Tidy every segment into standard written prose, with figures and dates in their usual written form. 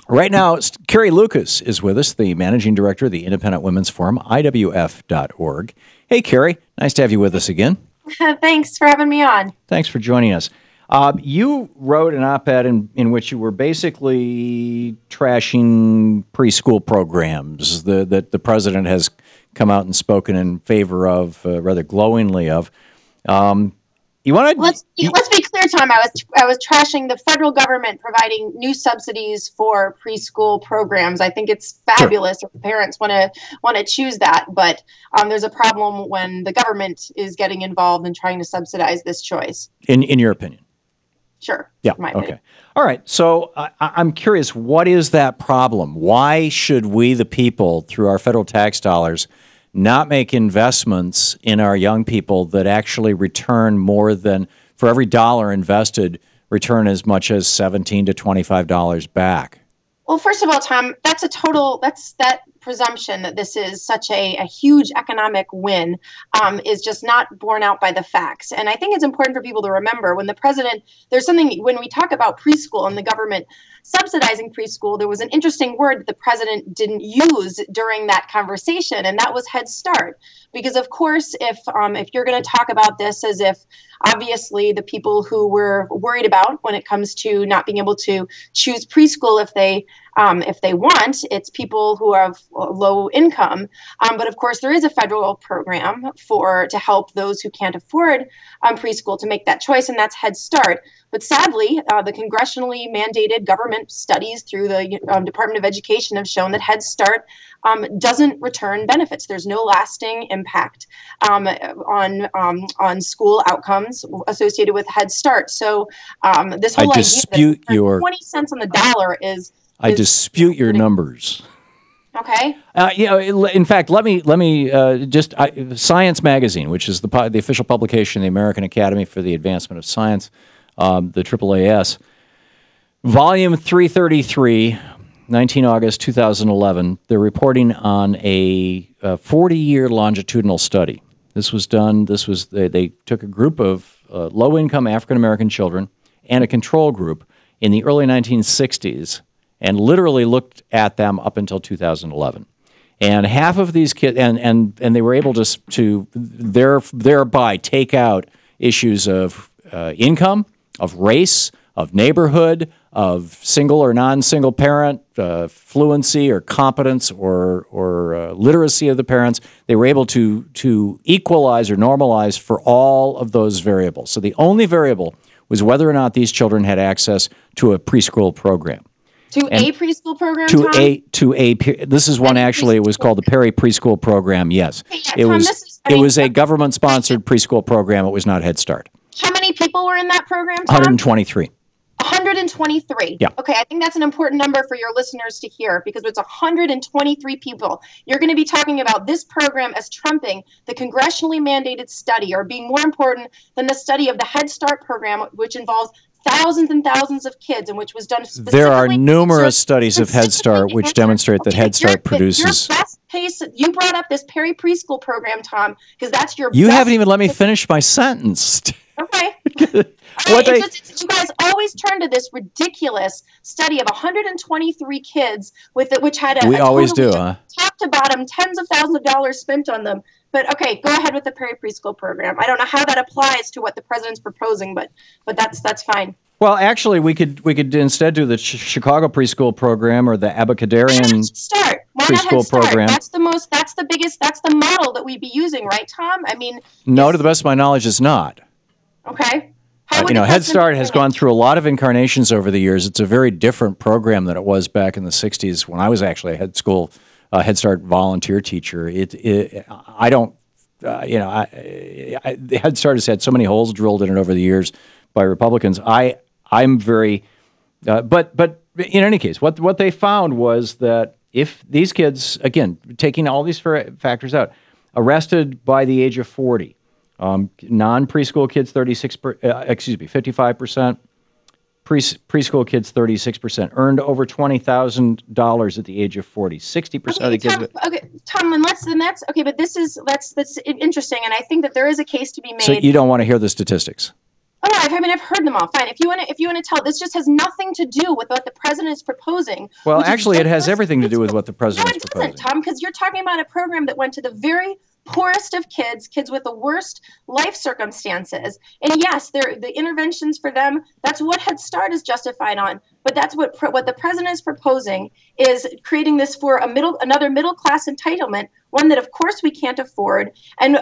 Right now, Carrie Lukas is with us, the managing director of the Independent Women's Forum, IWF.org. Hey, Carrie, nice to have you with us again. Thanks for having me on. Thanks for joining us. You wrote an op-ed in which you were basically trashing preschool programs that the president has come out and spoken in favor of, rather glowingly of. You want to let's be clear, Tom. I was trashing the federal government providing new subsidies for preschool programs. I think it's fabulous if parents want to choose that, but there's a problem when the government is getting involved in trying to subsidize this choice. In your opinion? Sure. Yeah. Okay. All right. So I'm curious, what is that problem? Why should we, the people, through our federal tax dollars, not make investments in our young people that actually return more than, for every dollar invested, return as much as $17 to $25 back? Well, first of all, Tom, that's that presumption that this is such a huge economic win is just not borne out by the facts. And I think it's important for people to remember when we talk about preschool and the government subsidizing preschool, there was an interesting word that the president didn't use during that conversation, and that was Head Start. Because of course, if you're going to talk about this as if obviously the people who we're worried about when it comes to not being able to choose preschool if they want, it's people who have low income. But of course, there is a federal program to help those who can't afford preschool to make that choice, and that's Head Start. But sadly, the congressionally mandated government studies through the Department of Education have shown that Head Start doesn't return benefits. There's no lasting impact on school outcomes associated with Head Start. So this whole idea that 20 cents on the dollar is I dispute your numbers. Okay. In fact, let me Science Magazine, which is the official publication of the American Academy for the Advancement of Science, the AAAS, volume 333, 19 August 2011. They're reporting on a 40-year longitudinal study. This was done. They took a group of low-income African American children and a control group in the early 1960s. And literally looked at them up until 2011. And half of these kids, and they were able to thereby take out issues of income, of race, of neighborhood, of single or non-single parent, fluency or competence or literacy of the parents. They were able to equalize or normalize for all of those variables. So the only variable was whether or not these children had access to a preschool program. A preschool program, This is one actually. It was called the Perry Preschool Program. Yes, it was a government-sponsored preschool program. It was not Head Start. How many people were in that program, Tom? 123. 123. Yeah. Okay, I think that's an important number for your listeners to hear because it's 123 people. You're going to be talking about this program as trumping the congressionally mandated study or being more important than the study of the Head Start program, which involves thousands and thousands of kids, and which was done specifically. There are numerous studies of Head Start which demonstrate that Head Start produces. Your best case, you brought up this Perry Preschool program, Tom, because that's your. You haven't even let me finish my sentence. Okay. You guys always turn to this ridiculous study of 123 kids which had top to bottom tens of thousands of dollars spent on them. But okay, go ahead with the Perry Preschool program. I don't know how that applies to what the president's proposing, but that's fine. Well, actually, we could instead do the Chicago preschool program or the Abacadarian preschool program. That's the model that we'd be using, right, Tom? I mean, no, to the best of my knowledge, it's not. Okay. Head Start has gone through a lot of incarnations over the years. It's a very different program than it was back in the 60s when I was actually a Head Start volunteer teacher. Head Start has had so many holes drilled in it over the years by Republicans. I'm very, but in any case, what they found was that if these kids, again, taking all these factors out, arrested by the age of 40. Non-preschool kids, 55%. Preschool kids, 36%. Earned over $20,000 at the age of 40. 60% of the kids. Tom, and that's okay. But that's interesting, and I think that there is a case to be made. So you don't want to hear the statistics? Oh, I mean, I've heard them all. Fine. If you want to tell, this just has nothing to do with what the president is proposing. Well, actually, it has everything to do with what the president is proposing. No, it doesn't, Tom, because you're talking about a program that went to the very poorest of kids with the worst life circumstances. And yes, the interventions for them, that's what Head Start is justified on. But that's what the president is proposing, is creating this for another middle class entitlement, one that of course we can't afford, and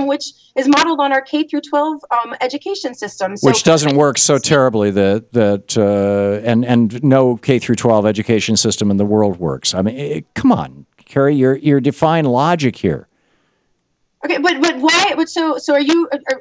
which is modeled on our K through 12 education system. So, which doesn't work so terribly and no K through 12 education system in the world works. I mean, come on, Carrie, you're defying logic here. Okay, but why? So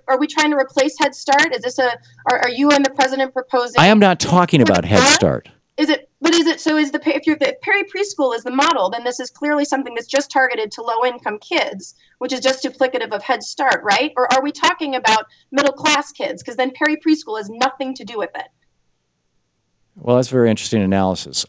are we trying to replace Head Start? Is this are you and the president proposing? I am not talking about Head Start. Is it if Perry Preschool is the model, then this is clearly something that's just targeted to low income kids, which is just duplicative of Head Start, right? Or are we talking about middle class kids? Because then Perry Preschool has nothing to do with it. Well, that's very interesting analysis.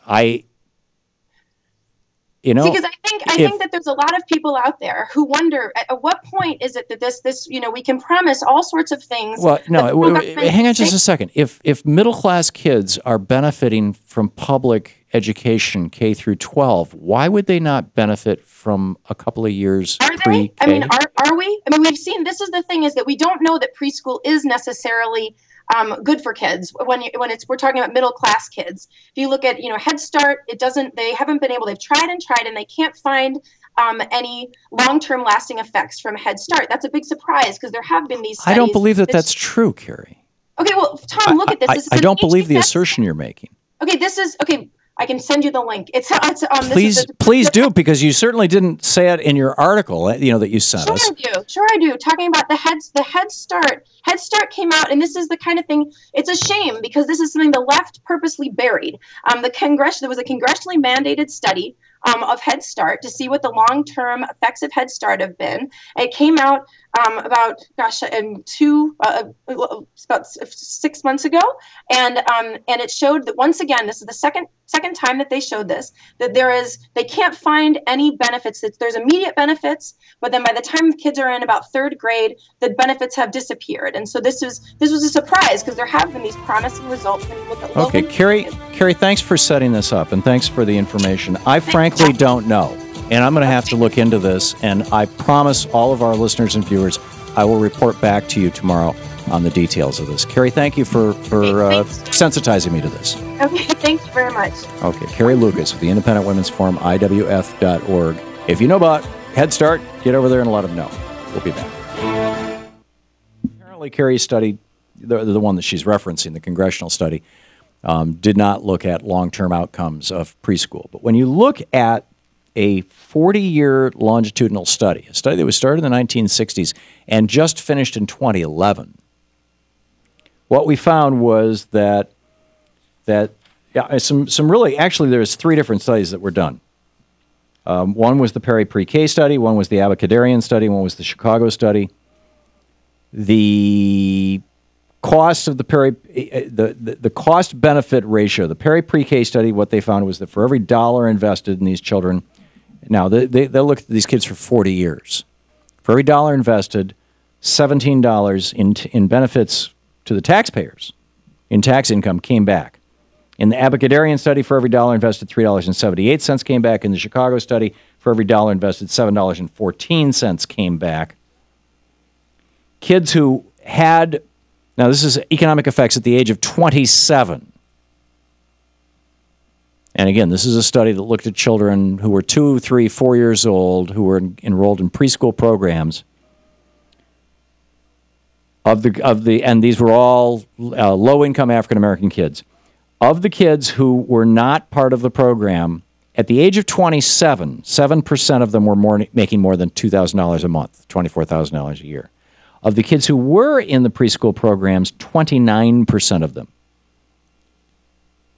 Because I think that there's a lot of people out there who wonder at what point is it that this we can promise all sorts of things. Well, no, hang on just a second. If middle class kids are benefiting from public education K through 12, why would they not benefit from a couple of years pre-K? I mean, are we? I mean, we've seen. This is the thing, is that we don't know that preschool is necessarily good for kids we're talking about middle class kids. If you look at Head Start, they haven't been able. They've tried and they can't find any long-term lasting effects from Head Start. That's a big surprise, because there have been these studies. I don't believe that's true, Carrie. Okay, well, Tom, look at this. I don't believe the assertion you're making. Okay, I can send you the link. Please do, because you certainly didn't say it in your article, that you sent us. Sure I do. Talking about the Head Start. Head Start came out, and this is the kind of thing. It's a shame, because this is something the left purposely buried. There was a congressionally mandated study of Head Start to see what the long-term effects of Head Start have been. It came out about 6 months ago, and it showed that, once again, this is the second time that they showed this, that they can't find any benefits. There's immediate benefits, but then by the time kids are in about third grade, the benefits have disappeared. And so this was a surprise, because there have been these promising results when you look at Okay, Carrie, thanks for setting this up, and thanks for the information. I frankly don't know, and I'm going to have to look into this, and I promise all of our listeners and viewers I will report back to you tomorrow on the details of this. Carrie, thank you for sensitizing me to this. Okay, thank you very much. Okay, Carrie Lukas with the Independent Women's Forum, IWF.org. If you know about Head Start, get over there and let them know. We'll be back. Apparently, Carrie's study, the one that she's referencing, the congressional study, did not look at long-term outcomes of preschool. But when you look at a 40-year longitudinal study, a study that was started in the 1960s and just finished in 2011, what we found was that some really, actually, there's 3 different studies that were done. One was the Perry Pre-K study, one was the Abacadarian study, one was the Chicago study. The cost of the Perry, the cost-benefit ratio, the Perry Pre-K study, what they found was that for every dollar invested in these children, now they'll look at these kids for 40 years. For every dollar invested, $17 in benefits to the taxpayers, in tax income, came back. In the Abacadarian study, for every dollar invested, $3.78 came back. In the Chicago study, for every dollar invested, $7.14 came back. Kids who had, now this is economic effects at the age of 27. And again, this is a study that looked at children who were 2, 3, 4 years old, who were enrolled in preschool programs. And these were all low-income African-American kids. Of the kids who were not part of the program, at the age of 27, 7% of them were making more than $2,000 a month, $24,000 a year. Of the kids who were in the preschool programs, 29% of them.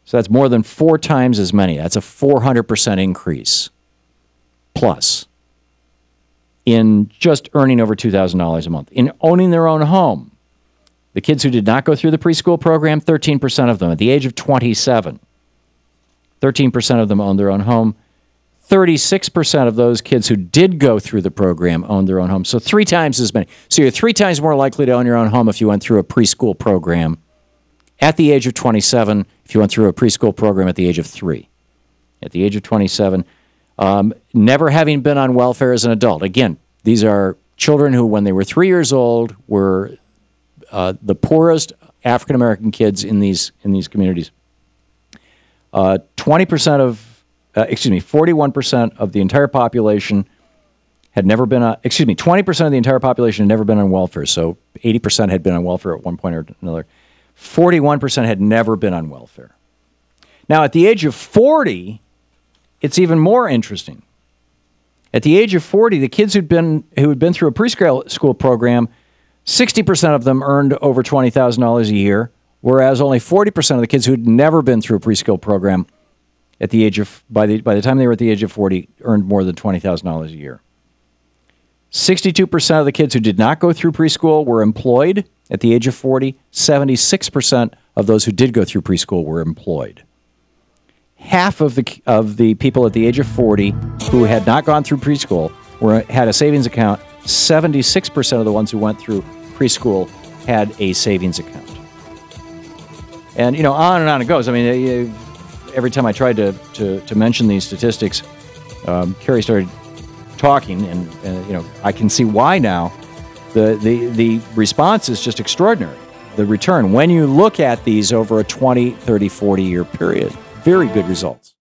So that's more than 4 times as many. That's a 400% increase plus in just earning over $2,000 a month, in owning their own home. The kids who did not go through the preschool program, 13% of them at the age of 27. 13% of them owned their own home. 36% of those kids who did go through the program owned their own home. So 3 times as many. So you're 3 times more likely to own your own home if you went through a preschool program at the age of 27, if you went through a preschool program at the age of 3. At the age of 27, never having been on welfare as an adult. Again, these are children who, when they were 3 years old, were the poorest African-American kids in these communities. 41% of the entire population had never been on, 20% of the entire population had never been on welfare. So 80% had been on welfare at one point or another. 41% had never been on welfare. Now, at the age of 40, it's even more interesting. At the age of 40, the kids who had been through a preschool program, 60% of them earned over $20,000 a year, whereas only 40% of the kids who had never been through a preschool program at the age of by the time they were at the age of 40 earned more than $20,000 a year. 62% of the kids who did not go through preschool were employed at the age of 40. 76% of those who did go through preschool were employed. Half of the people at the age of 40 who had not gone through preschool had a savings account. 76% of the ones who went through preschool had a savings account. And, on and on it goes. I mean, every time I tried to mention these statistics, Carrie started talking, and I can see why now. The response is just extraordinary. The return, when you look at these over a 20, 30, 40-year period, very good results.